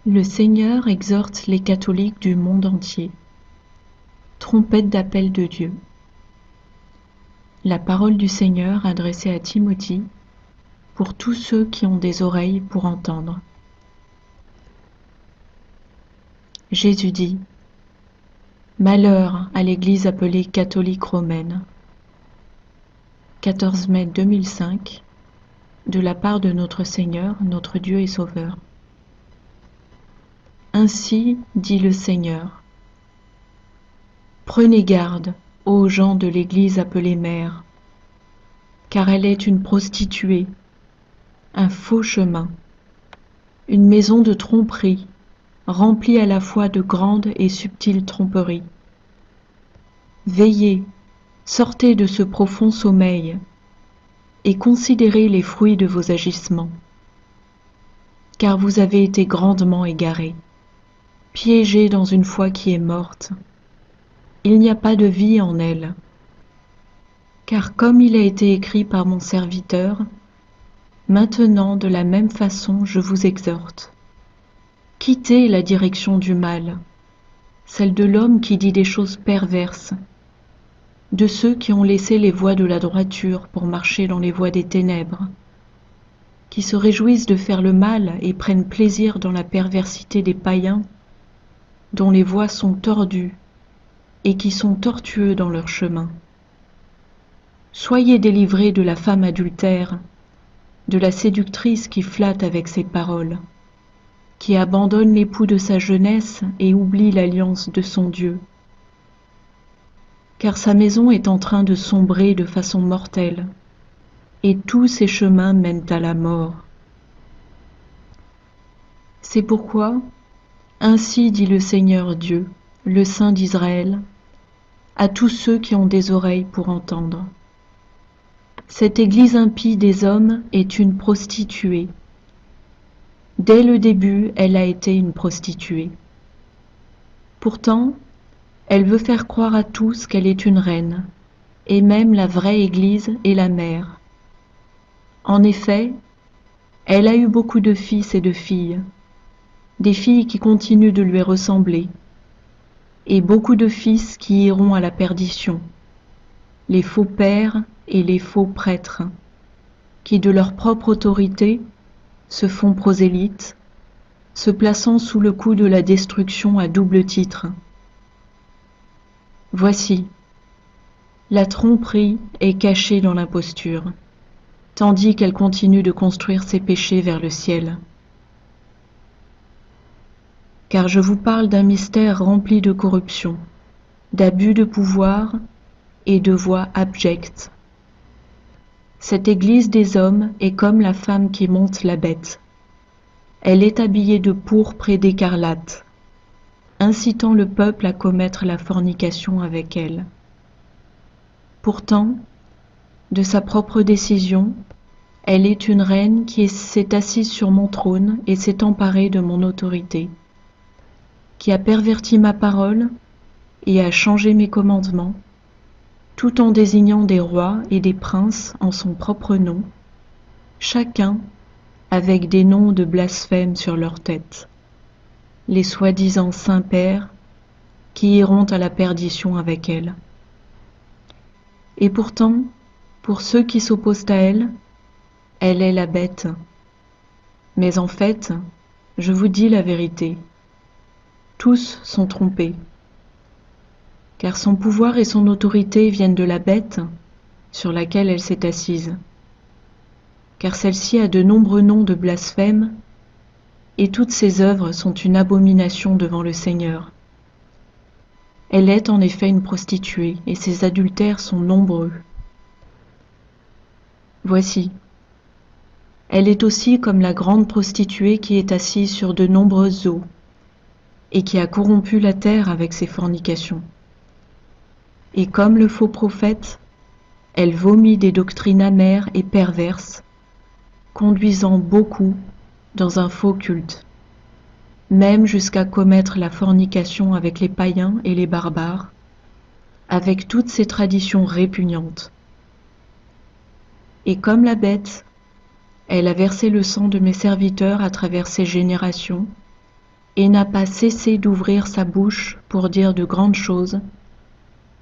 Le Seigneur exhorte les catholiques du monde entier. Trompette d'appel de Dieu. La parole du Seigneur adressée à Timothée pour tous ceux qui ont des oreilles pour entendre. Jésus dit: Malheur à l'Église appelée catholique romaine. 14 mai 2005, de la part de notre Seigneur, notre Dieu et Sauveur. Ainsi dit le Seigneur. Prenez garde, ô gens de l'Église appelée mère, car elle est une prostituée, un faux chemin, une maison de tromperie, remplie à la fois de grandes et subtiles tromperies. Veillez, sortez de ce profond sommeil, et considérez les fruits de vos agissements, car vous avez été grandement égarés, piégés dans une foi qui est morte. Il n'y a pas de vie en elle. Car comme il a été écrit par mon serviteur, maintenant de la même façon je vous exhorte. Quittez la direction du mal, celle de l'homme qui dit des choses perverses, de ceux qui ont laissé les voies de la droiture pour marcher dans les voies des ténèbres, qui se réjouissent de faire le mal et prennent plaisir dans la perversité des païens, dont les voies sont tordues et qui sont tortueux dans leur chemin. Soyez délivrés de la femme adultère, de la séductrice qui flatte avec ses paroles, qui abandonne l'époux de sa jeunesse et oublie l'alliance de son Dieu. Car sa maison est en train de sombrer de façon mortelle, et tous ses chemins mènent à la mort. C'est pourquoi, ainsi dit le Seigneur Dieu, le Saint d'Israël, à tous ceux qui ont des oreilles pour entendre. Cette Église impie des hommes est une prostituée. Dès le début, elle a été une prostituée. Pourtant, elle veut faire croire à tous qu'elle est une reine, et même la vraie Église est la mère. En effet, elle a eu beaucoup de fils et de filles, des filles qui continuent de lui ressembler, et beaucoup de fils qui iront à la perdition, les faux pères et les faux prêtres, qui de leur propre autorité se font prosélytes, se plaçant sous le coup de la destruction à double titre. Voici, la tromperie est cachée dans l'imposture, tandis qu'elle continue de construire ses péchés vers le ciel. Car je vous parle d'un mystère rempli de corruption, d'abus de pouvoir et de voix abjectes. Cette Église des hommes est comme la femme qui monte la bête. Elle est habillée de pourpre et d'écarlate, incitant le peuple à commettre la fornication avec elle. Pourtant, de sa propre décision, elle est une reine qui s'est assise sur mon trône et s'est emparée de mon autorité, qui a perverti ma parole et a changé mes commandements, tout en désignant des rois et des princes en son propre nom, chacun avec des noms de blasphème sur leur tête, les soi-disant saints-pères qui iront à la perdition avec elle. Et pourtant, pour ceux qui s'opposent à elle, elle est la bête. Mais en fait, je vous dis la vérité, tous sont trompés, car son pouvoir et son autorité viennent de la bête sur laquelle elle s'est assise, car celle-ci a de nombreux noms de blasphème, et toutes ses œuvres sont une abomination devant le Seigneur. Elle est en effet une prostituée, et ses adultères sont nombreux. Voici, elle est aussi comme la grande prostituée qui est assise sur de nombreuses eaux, et qui a corrompu la terre avec ses fornications. Et comme le faux prophète, elle vomit des doctrines amères et perverses, conduisant beaucoup dans un faux culte, même jusqu'à commettre la fornication avec les païens et les barbares, avec toutes ces traditions répugnantes. Et comme la bête, elle a versé le sang de mes serviteurs à travers ces générations, et n'a pas cessé d'ouvrir sa bouche pour dire de grandes choses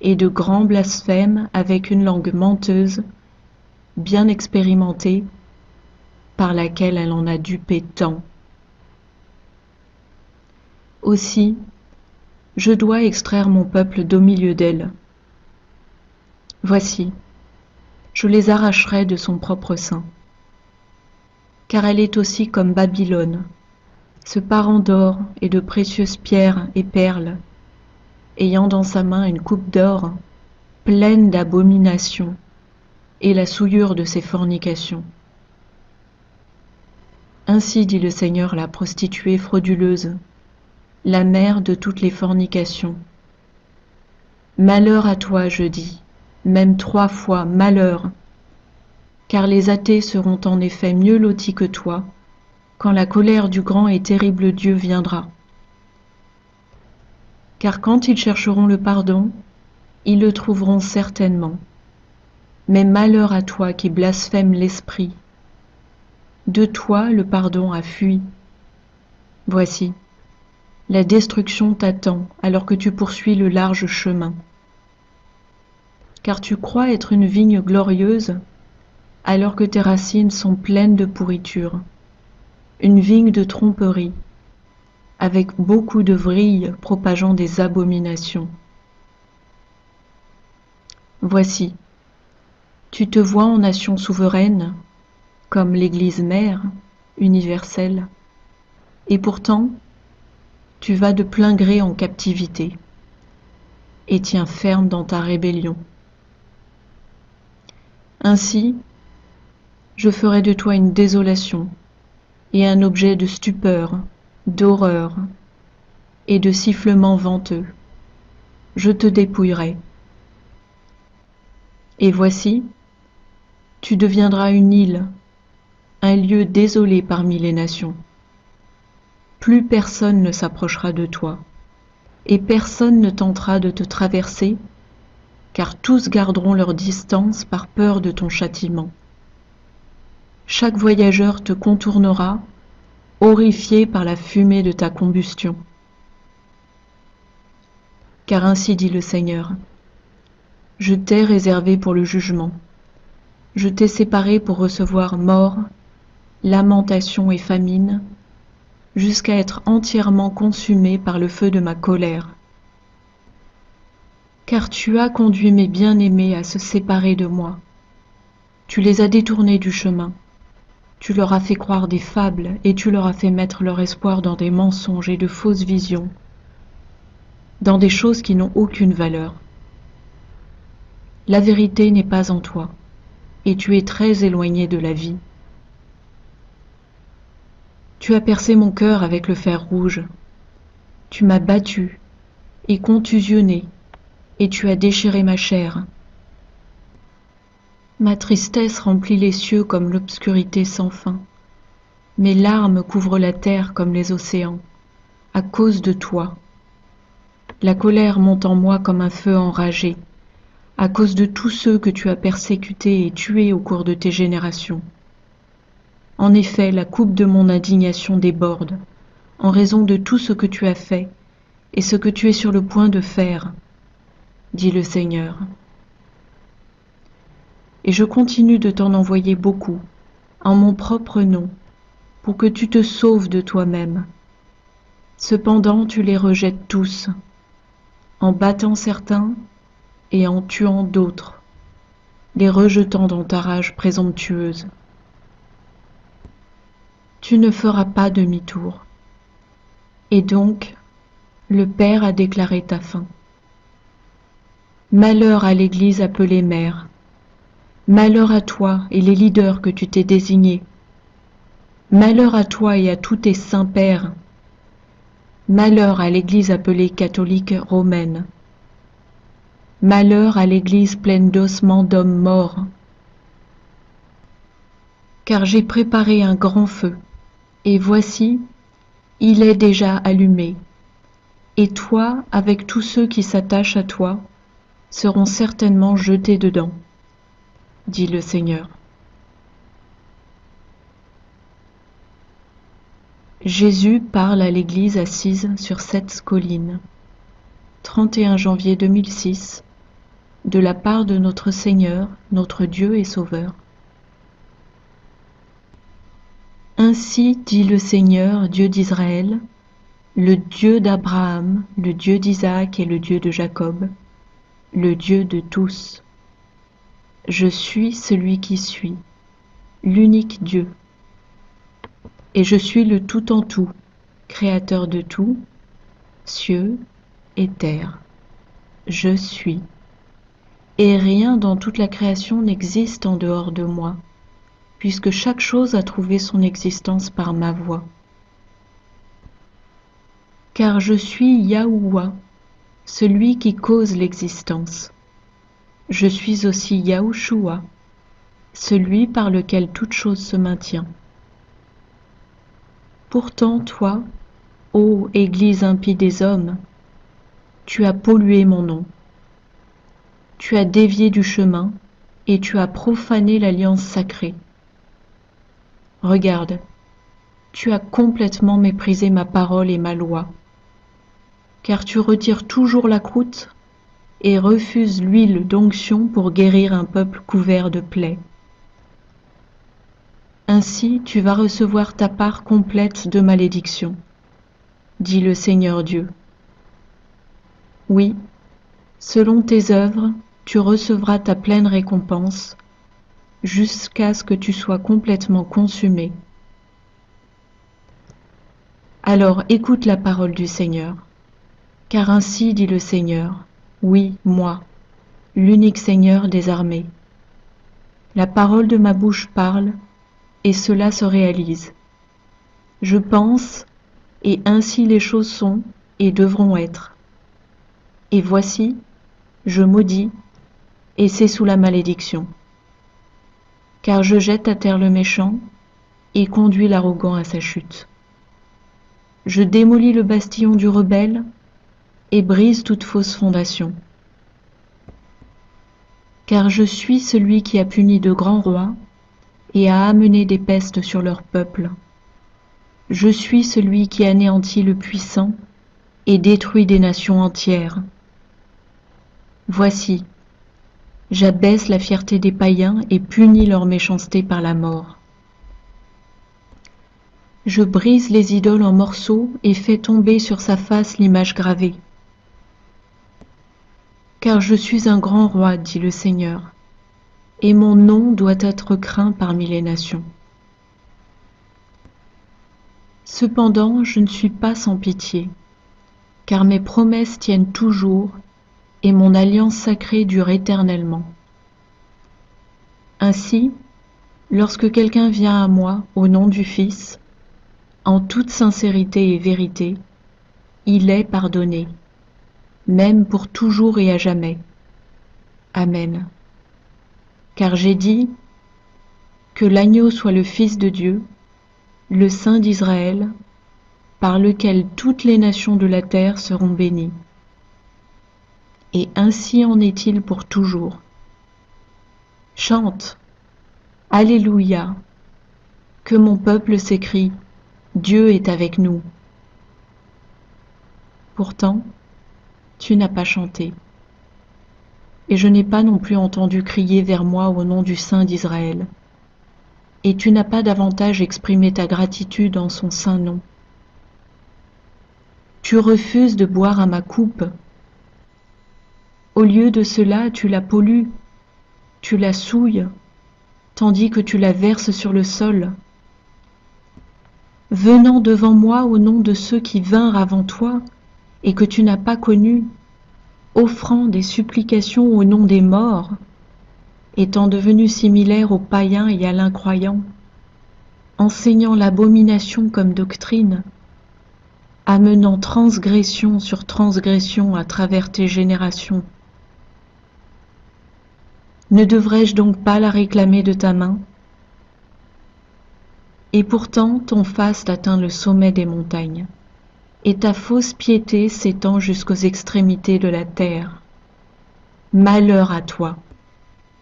et de grands blasphèmes avec une langue menteuse, bien expérimentée, par laquelle elle en a dupé tant. Aussi, je dois extraire mon peuple d'au milieu d'elle. Voici, je les arracherai de son propre sein. Car elle est aussi comme Babylone, ce parent d'or et de précieuses pierres et perles, ayant dans sa main une coupe d'or pleine d'abominations et la souillure de ses fornications. Ainsi dit le Seigneur, la prostituée frauduleuse, la mère de toutes les fornications. Malheur à toi, je dis, même 3 fois malheur, car les athées seront en effet mieux lotis que toi, quand la colère du grand et terrible Dieu viendra. Car quand ils chercheront le pardon, ils le trouveront certainement. Mais malheur à toi qui blasphème l'Esprit. De toi le pardon a fui. Voici, la destruction t'attend alors que tu poursuis le large chemin. Car tu crois être une vigne glorieuse, alors que tes racines sont pleines de pourriture, une vigne de tromperie, avec beaucoup de vrilles propageant des abominations. Voici, tu te vois en nation souveraine, comme l'Église mère, universelle, et pourtant, tu vas de plein gré en captivité, et tiens ferme dans ta rébellion. Ainsi, je ferai de toi une désolation, et un objet de stupeur, d'horreur, et de sifflements venteux. Je te dépouillerai. Et voici, tu deviendras une île, un lieu désolé parmi les nations. Plus personne ne s'approchera de toi, et personne ne tentera de te traverser, car tous garderont leur distance par peur de ton châtiment. Chaque voyageur te contournera, horrifié par la fumée de ta combustion. Car ainsi dit le Seigneur, je t'ai réservé pour le jugement, je t'ai séparé pour recevoir mort, lamentation et famine, jusqu'à être entièrement consumé par le feu de ma colère. Car tu as conduit mes bien-aimés à se séparer de moi. Tu les as détournés du chemin. Tu leur as fait croire des fables et tu leur as fait mettre leur espoir dans des mensonges et de fausses visions, dans des choses qui n'ont aucune valeur. La vérité n'est pas en toi, et tu es très éloigné de la vie. Tu as percé mon cœur avec le fer rouge. Tu m'as battu et contusionné, et tu as déchiré ma chair. Ma tristesse remplit les cieux comme l'obscurité sans fin. Mes larmes couvrent la terre comme les océans, à cause de toi. La colère monte en moi comme un feu enragé, à cause de tous ceux que tu as persécutés et tués au cours de tes générations. En effet, la coupe de mon indignation déborde, en raison de tout ce que tu as fait et ce que tu es sur le point de faire, dit le Seigneur. Et je continue de t'en envoyer beaucoup, en mon propre nom, pour que tu te sauves de toi-même. Cependant, tu les rejettes tous, en battant certains et en tuant d'autres, les rejetant dans ta rage présomptueuse. Tu ne feras pas demi-tour. Et donc, le Père a déclaré ta fin. Malheur à l'Église appelée mère. Malheur à toi et les leaders que tu t'es désignés. Malheur à toi et à tous tes saints pères. Malheur à l'Église appelée catholique romaine. Malheur à l'Église pleine d'ossements d'hommes morts. Car j'ai préparé un grand feu, et voici, il est déjà allumé. Et toi, avec tous ceux qui s'attachent à toi, seront certainement jetés dedans, dit le Seigneur. Jésus parle à l'Église assise sur cette colline. 31 janvier 2006, de la part de notre Seigneur, notre Dieu et Sauveur. Ainsi dit le Seigneur, Dieu d'Israël, le Dieu d'Abraham, le Dieu d'Isaac et le Dieu de Jacob, le Dieu de tous. Je suis celui qui suis, l'unique Dieu. Et je suis le tout en tout, créateur de tout, cieux et terre. Je suis. Et rien dans toute la création n'existe en dehors de moi, puisque chaque chose a trouvé son existence par ma voix. Car je suis Yahuwah, celui qui cause l'existence. Je suis aussi Yahushua, celui par lequel toute chose se maintient. Pourtant, toi, ô Église impie des hommes, tu as pollué mon nom. Tu as dévié du chemin et tu as profané l'alliance sacrée. Regarde, tu as complètement méprisé ma parole et ma loi, car tu retires toujours la croûte et refuses l'huile d'onction pour guérir un peuple couvert de plaies. Ainsi tu vas recevoir ta part complète de malédiction, dit le Seigneur Dieu. Oui, selon tes œuvres, tu recevras ta pleine récompense, jusqu'à ce que tu sois complètement consumé. Alors écoute la parole du Seigneur, car ainsi dit le Seigneur, oui, moi, l'unique Seigneur des armées. La parole de ma bouche parle, et cela se réalise. Je pense, et ainsi les choses sont et devront être. Et voici, je maudis, et c'est sous la malédiction. Car je jette à terre le méchant, et conduis l'arrogant à sa chute. Je démolis le bastillon du rebelle, et brise toute fausse fondation. Car je suis celui qui a puni de grands rois, et a amené des pestes sur leur peuple. Je suis celui qui anéantit le puissant, et détruit des nations entières. Voici, j'abaisse la fierté des païens et punis leur méchanceté par la mort. Je brise les idoles en morceaux et fais tomber sur sa face l'image gravée. Car je suis un grand roi, dit le Seigneur, et mon nom doit être craint parmi les nations. Cependant, je ne suis pas sans pitié, car mes promesses tiennent toujours, et mon alliance sacrée dure éternellement. Ainsi, lorsque quelqu'un vient à moi au nom du Fils, en toute sincérité et vérité, il est pardonné, même pour toujours et à jamais. Amen. Car j'ai dit que l'agneau soit le Fils de Dieu, le Saint d'Israël, par lequel toutes les nations de la terre seront bénies. Et ainsi en est-il pour toujours. Chante, Alléluia, que mon peuple s'écrie, Dieu est avec nous. Pourtant, tu n'as pas chanté, et je n'ai pas non plus entendu crier vers moi au nom du Saint d'Israël, et tu n'as pas davantage exprimé ta gratitude en son saint nom. Tu refuses de boire à ma coupe. Au lieu de cela, tu la pollues, tu la souilles, tandis que tu la verses sur le sol. Venant devant moi au nom de ceux qui vinrent avant toi et que tu n'as pas connus, offrant des supplications au nom des morts, étant devenu similaire aux païens et à l'incroyant, enseignant l'abomination comme doctrine, amenant transgression sur transgression à travers tes générations. Ne devrais-je donc pas la réclamer de ta main? Et pourtant ton faste atteint le sommet des montagnes, et ta fausse piété s'étend jusqu'aux extrémités de la terre. Malheur à toi,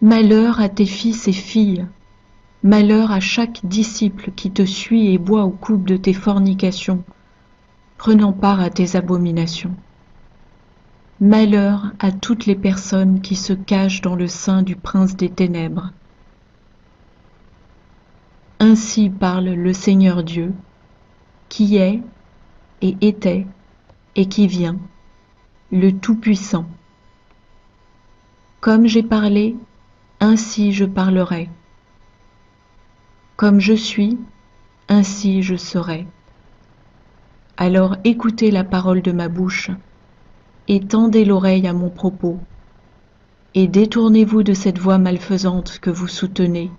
malheur à tes fils et filles, Malheur à chaque disciple qui te suit et boit aux coupes de tes fornications, prenant part à tes abominations. Malheur à toutes les personnes qui se cachent dans le sein du prince des ténèbres. Ainsi parle le Seigneur Dieu, qui est et était et qui vient, le Tout-Puissant. Comme j'ai parlé, ainsi je parlerai. Comme je suis, ainsi je serai. Alors écoutez la parole de ma bouche, et tendez l'oreille à mon propos, et détournez-vous de cette voie malfaisante que vous soutenez,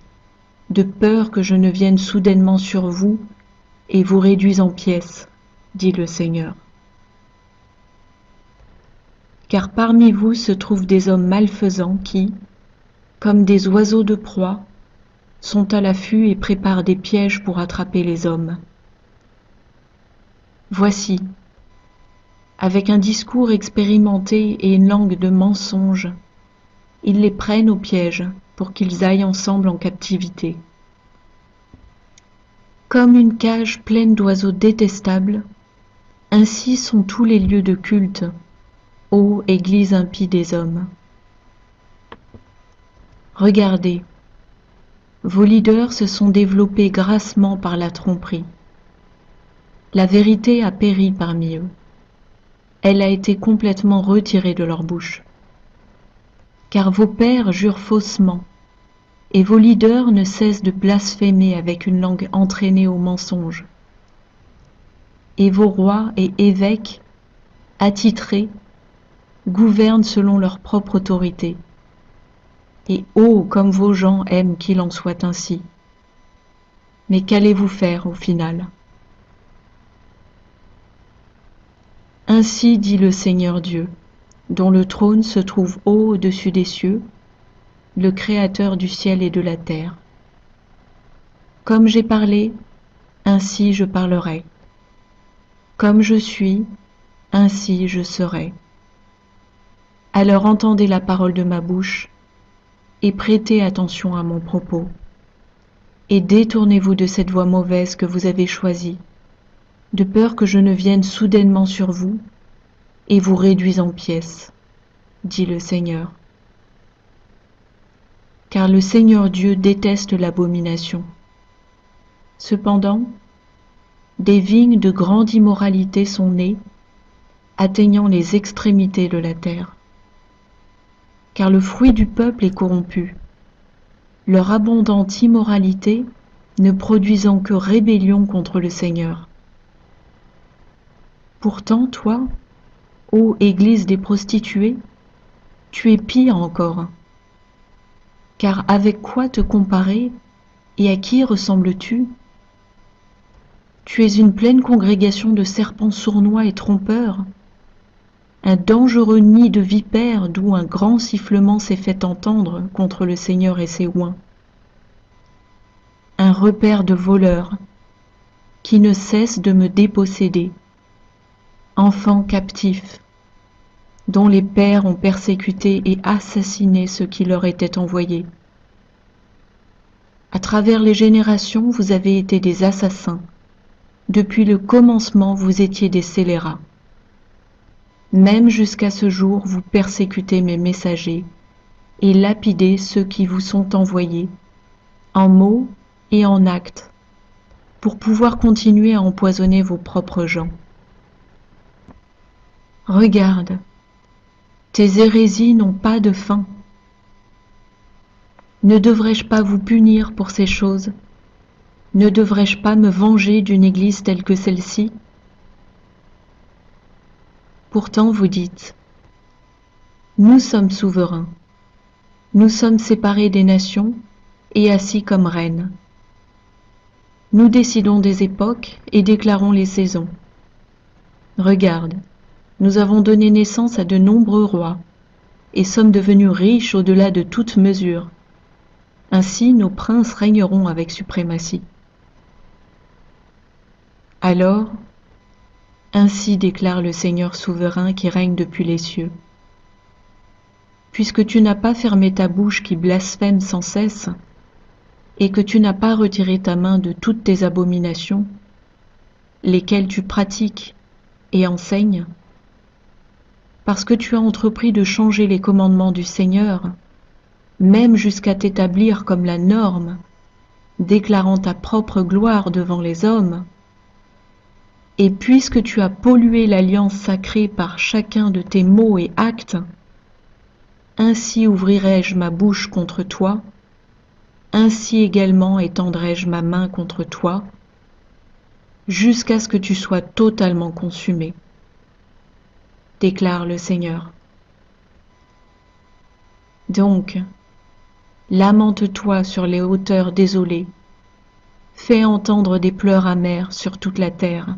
de peur que je ne vienne soudainement sur vous et vous réduise en pièces, dit le Seigneur. Car parmi vous se trouvent des hommes malfaisants qui, comme des oiseaux de proie, sont à l'affût et préparent des pièges pour attraper les hommes. Voici, avec un discours expérimenté et une langue de mensonge, ils les prennent au piège pour qu'ils aillent ensemble en captivité. Comme une cage pleine d'oiseaux détestables, ainsi sont tous les lieux de culte, ô Église impie des hommes. Regardez, vos leaders se sont développés grassement par la tromperie. La vérité a péri parmi eux. Elle a été complètement retirée de leur bouche. Car vos pères jurent faussement, et vos leaders ne cessent de blasphémer avec une langue entraînée au mensonge. Et vos rois et évêques, attitrés, gouvernent selon leur propre autorité. Et oh, comme vos gens aiment qu'il en soit ainsi. Mais qu'allez-vous faire au final ? Ainsi dit le Seigneur Dieu, dont le trône se trouve haut au-dessus des cieux, le Créateur du ciel et de la terre. Comme j'ai parlé, ainsi je parlerai. Comme je suis, ainsi je serai. Alors entendez la parole de ma bouche, et prêtez attention à mon propos, et détournez-vous de cette voie mauvaise que vous avez choisie, de peur que je ne vienne soudainement sur vous et vous réduise en pièces, dit le Seigneur. Car le Seigneur Dieu déteste l'abomination. Cependant, des vignes de grande immoralité sont nées, atteignant les extrémités de la terre. Car le fruit du peuple est corrompu, leur abondante immoralité ne produisant que rébellion contre le Seigneur. Pourtant, toi, ô Église des prostituées, tu es pire encore. Car avec quoi te comparer et à qui ressembles-tu ? Tu es une pleine congrégation de serpents sournois et trompeurs, un dangereux nid de vipères d'où un grand sifflement s'est fait entendre contre le Seigneur et ses oints. Un repaire de voleurs qui ne cesse de me déposséder, enfants captifs, dont les pères ont persécuté et assassiné ceux qui leur étaient envoyés. À travers les générations, vous avez été des assassins. Depuis le commencement, vous étiez des scélérats. Même jusqu'à ce jour, vous persécutez mes messagers et lapidez ceux qui vous sont envoyés, en mots et en actes, pour pouvoir continuer à empoisonner vos propres gens. Regarde, tes hérésies n'ont pas de fin. Ne devrais-je pas vous punir pour ces choses ? Ne devrais-je pas me venger d'une église telle que celle-ci ? Pourtant vous dites, nous sommes souverains, nous sommes séparés des nations et assis comme reines. Nous décidons des époques et déclarons les saisons. Regarde, nous avons donné naissance à de nombreux rois et sommes devenus riches au-delà de toute mesure. Ainsi nos princes régneront avec suprématie. Alors, ainsi déclare le Seigneur souverain qui règne depuis les cieux. Puisque tu n'as pas fermé ta bouche qui blasphème sans cesse, et que tu n'as pas retiré ta main de toutes tes abominations, lesquelles tu pratiques et enseignes, parce que tu as entrepris de changer les commandements du Seigneur, même jusqu'à t'établir comme la norme, déclarant ta propre gloire devant les hommes, et puisque tu as pollué l'alliance sacrée par chacun de tes mots et actes, ainsi ouvrirai-je ma bouche contre toi, ainsi également étendrai-je ma main contre toi, jusqu'à ce que tu sois totalement consumé, déclare le Seigneur. Donc, lamente-toi sur les hauteurs désolées, fais entendre des pleurs amers sur toute la terre.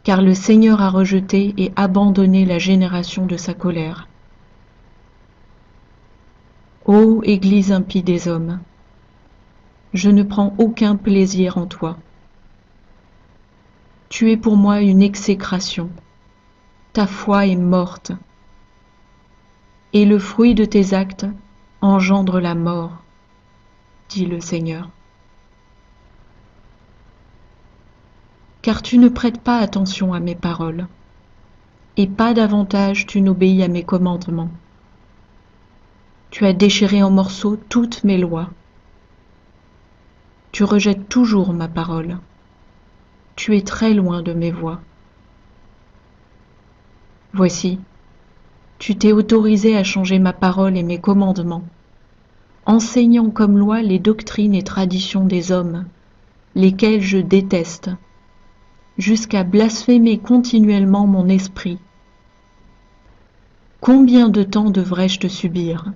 Car le Seigneur a rejeté et abandonné la génération de sa colère. Ô Église impie des hommes, je ne prends aucun plaisir en toi. Tu es pour moi une exécration, ta foi est morte, et le fruit de tes actes engendre la mort, dit le Seigneur. Car tu ne prêtes pas attention à mes paroles, et pas davantage tu n'obéis à mes commandements. Tu as déchiré en morceaux toutes mes lois. Tu rejettes toujours ma parole. Tu es très loin de mes voies. Voici, tu t'es autorisé à changer ma parole et mes commandements, enseignant comme loi les doctrines et traditions des hommes, lesquelles je déteste, jusqu'à blasphémer continuellement mon esprit. Combien de temps devrais-je te subir?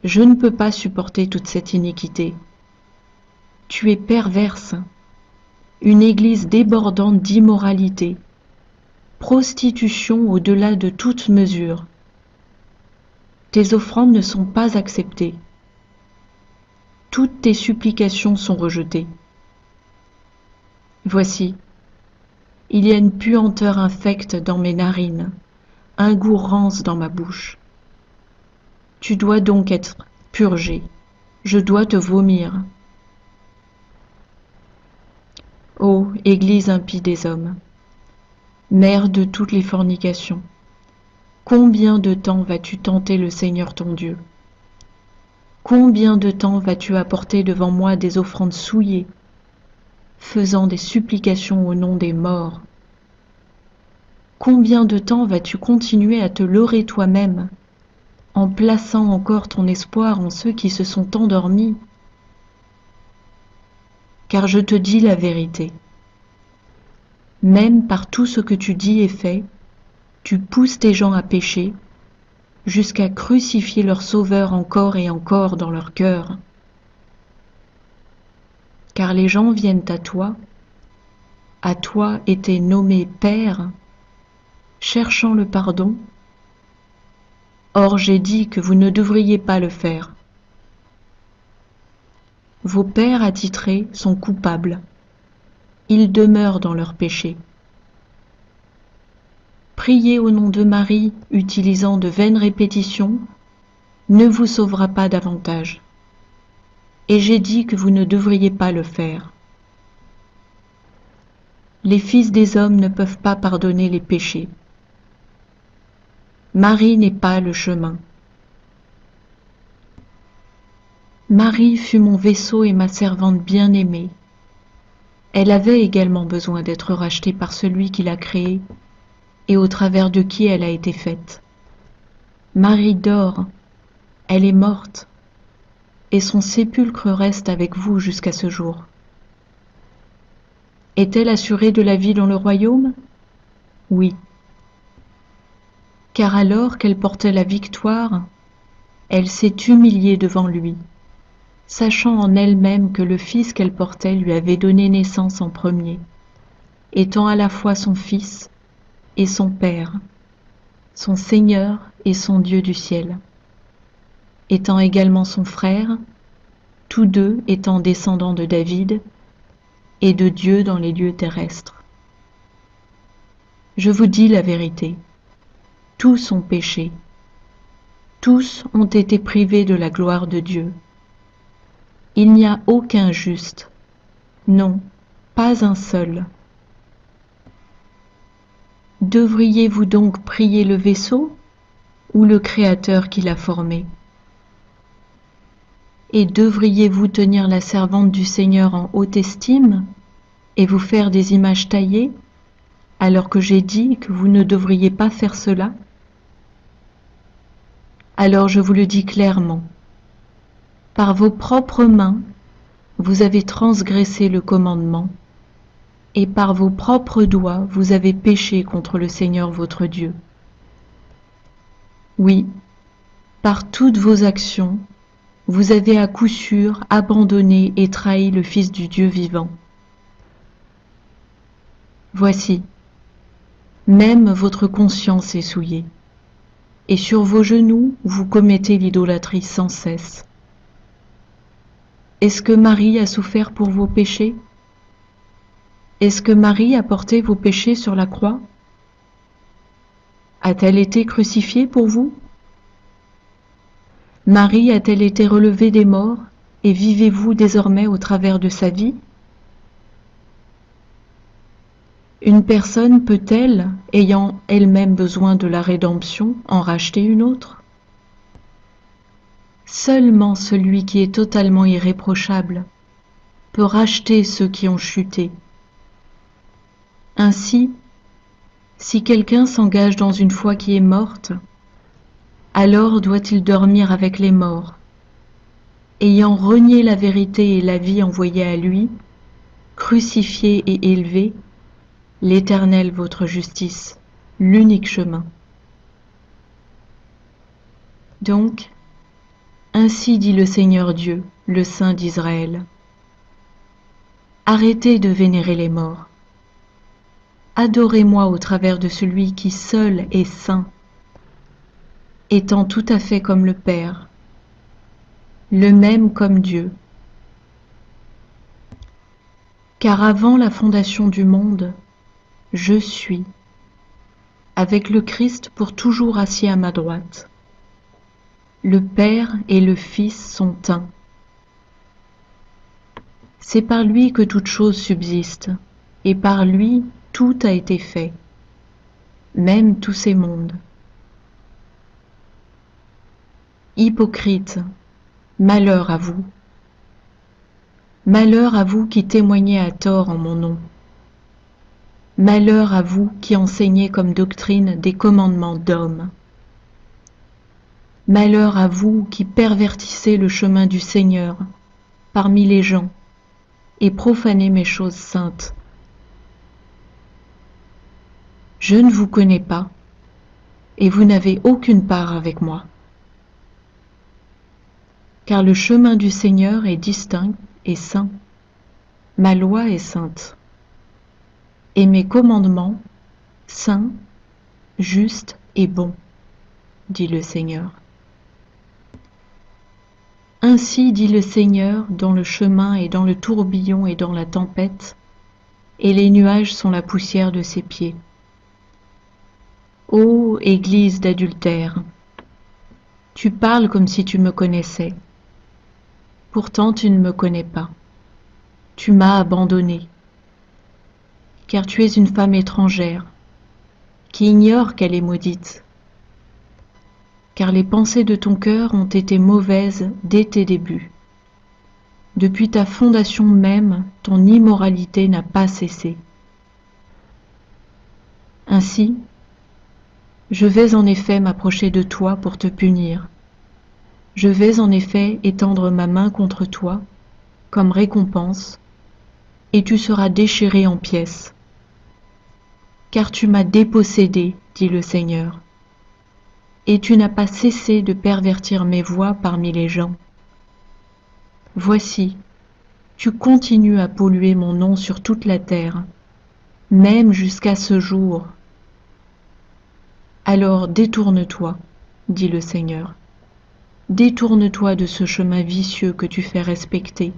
Je ne peux pas supporter toute cette iniquité. Tu es perverse, une église débordante d'immoralité, prostitution au-delà de toute mesure. Tes offrandes ne sont pas acceptées. Toutes tes supplications sont rejetées. Voici, il y a une puanteur infecte dans mes narines, un goût rance dans ma bouche. Tu dois donc être purgé, je dois te vomir. Ô Église impie des hommes, mère de toutes les fornications, combien de temps vas-tu tenter le Seigneur ton Dieu? Combien de temps vas-tu apporter devant moi des offrandes souillées, faisant des supplications au nom des morts? Combien de temps vas-tu continuer à te leurrer toi-même, en plaçant encore ton espoir en ceux qui se sont endormis? Car je te dis la vérité. Même par tout ce que tu dis et fais, tu pousses tes gens à pécher, jusqu'à crucifier leur Sauveur encore et encore dans leur cœur. Car les gens viennent à toi était nommé Père, cherchant le pardon. Or j'ai dit que vous ne devriez pas le faire. Vos pères attitrés sont coupables. Ils demeurent dans leur péché. Prier au nom de Marie, utilisant de vaines répétitions, ne vous sauvera pas davantage. Et j'ai dit que vous ne devriez pas le faire. Les fils des hommes ne peuvent pas pardonner les péchés. Marie n'est pas le chemin. Marie fut mon vaisseau et ma servante bien-aimée. Elle avait également besoin d'être rachetée par celui qui l'a créée et au travers de qui elle a été faite. Marie dort, elle est morte, et son sépulcre reste avec vous jusqu'à ce jour. Est-elle assurée de la vie dans le royaume? Oui. Car alors qu'elle portait la victoire, elle s'est humiliée devant lui, sachant en elle-même que le fils qu'elle portait lui avait donné naissance en premier, étant à la fois son fils et son Père, son Seigneur et son Dieu du ciel, étant également son frère, tous deux étant descendants de David et de Dieu dans les lieux terrestres. Je vous dis la vérité, tous ont péché Tous ont été privés de la gloire de Dieu. Il n'y a aucun juste. Non, pas un seul. Devriez-vous donc prier le vaisseau ou le Créateur qui l'a formé? Et devriez-vous tenir la servante du Seigneur en haute estime et vous faire des images taillées, alors que j'ai dit que vous ne devriez pas faire cela? Alors je vous le dis clairement, par vos propres mains, vous avez transgressé le commandement, et par vos propres doigts, vous avez péché contre le Seigneur votre Dieu. Oui, par toutes vos actions, vous avez à coup sûr abandonné et trahi le Fils du Dieu vivant. Voici, même votre conscience est souillée, et sur vos genoux, vous commettez l'idolâtrie sans cesse. Est-ce que Marie a souffert pour vos péchés? Est-ce que Marie a porté vos péchés sur la croix? A-t-elle été crucifiée pour vous? Marie a-t-elle été relevée des morts, et vivez-vous désormais au travers de sa vie? Une personne peut-elle, ayant elle-même besoin de la rédemption, en racheter une autre? Seulement celui qui est totalement irréprochable peut racheter ceux qui ont chuté. Ainsi, si quelqu'un s'engage dans une foi qui est morte, alors doit-il dormir avec les morts, ayant renié la vérité et la vie envoyée à lui, crucifié et élevé, l'Éternel votre justice, l'unique chemin. Donc, ainsi dit le Seigneur Dieu, le Saint d'Israël. Arrêtez de vénérer les morts. Adorez-moi au travers de celui qui seul est saint, étant tout à fait comme le Père, le même comme Dieu. Car avant la fondation du monde, je suis, avec le Christ pour toujours assis à ma droite. Le Père et le Fils sont un. C'est par lui que toute chose subsiste, et par lui tout a été fait, même tous ces mondes. Hypocrite, malheur à vous. Malheur à vous qui témoignez à tort en mon nom. Malheur à vous qui enseignez comme doctrine des commandements d'hommes. Malheur à vous qui pervertissez le chemin du Seigneur parmi les gens et profanez mes choses saintes. Je ne vous connais pas, et vous n'avez aucune part avec moi. Car le chemin du Seigneur est distinct et saint. Ma loi est sainte. Et mes commandements, saints, justes et bons, dit le Seigneur. Ainsi dit le Seigneur dans le chemin et dans le tourbillon et dans la tempête, et les nuages sont la poussière de ses pieds. Ô Église d'adultère, tu parles comme si tu me connaissais. Pourtant tu ne me connais pas. Tu m'as abandonnée, car tu es une femme étrangère, qui ignore qu'elle est maudite. Car les pensées de ton cœur ont été mauvaises dès tes débuts. Depuis ta fondation même, ton immoralité n'a pas cessé. Ainsi, je vais en effet m'approcher de toi pour te punir. Je vais en effet étendre ma main contre toi, comme récompense, et tu seras déchiré en pièces. Car tu m'as dépossédé, dit le Seigneur, et tu n'as pas cessé de pervertir mes voies parmi les gens. Voici, tu continues à polluer mon nom sur toute la terre, même jusqu'à ce jour. Alors détourne-toi, dit le Seigneur. Détourne-toi de ce chemin vicieux que tu fais respecter.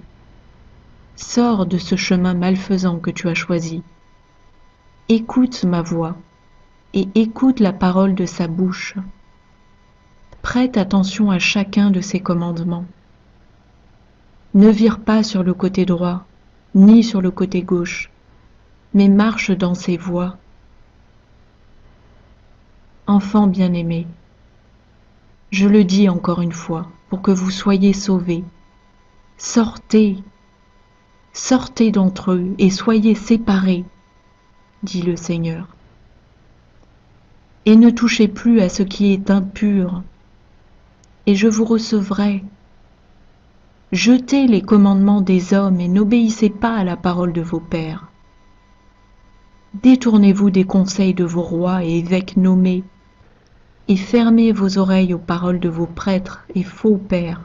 Sors de ce chemin malfaisant que tu as choisi. Écoute ma voix et écoute la parole de sa bouche. Prête attention à chacun de ses commandements. Ne vire pas sur le côté droit, ni sur le côté gauche, mais marche dans ses voies. Enfants bien-aimés, je le dis encore une fois, pour que vous soyez sauvés, sortez, sortez d'entre eux et soyez séparés, dit le Seigneur. Et ne touchez plus à ce qui est impur, et je vous recevrai. Jetez les commandements des hommes et n'obéissez pas à la parole de vos pères. Détournez-vous des conseils de vos rois et évêques nommés, et fermez vos oreilles aux paroles de vos prêtres et faux pères.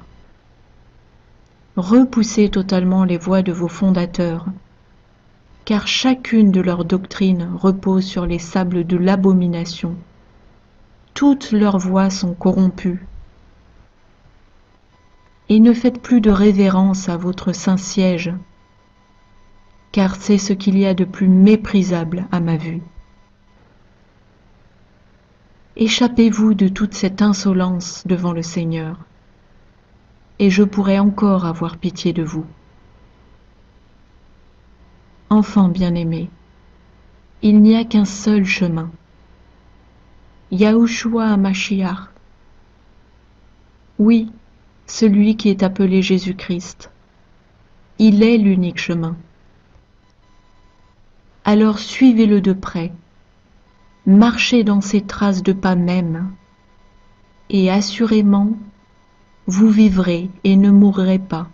Repoussez totalement les voies de vos fondateurs, car chacune de leurs doctrines repose sur les sables de l'abomination. Toutes leurs voies sont corrompues. Et ne faites plus de révérence à votre saint siège, car c'est ce qu'il y a de plus méprisable à ma vue. Échappez-vous de toute cette insolence devant le Seigneur, et je pourrai encore avoir pitié de vous. Enfants bien-aimés, il n'y a qu'un seul chemin, Yahushua HaMashiach. Oui, celui qui est appelé Jésus-Christ. Il est l'unique chemin. Alors suivez-le de près, marchez dans ses traces de pas même, et assurément, vous vivrez et ne mourrez pas,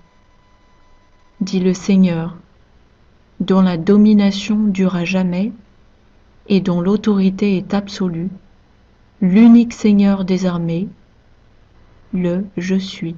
dit le Seigneur, dont la domination dure à jamais et dont l'autorité est absolue, l'unique Seigneur des armées, le Je suis.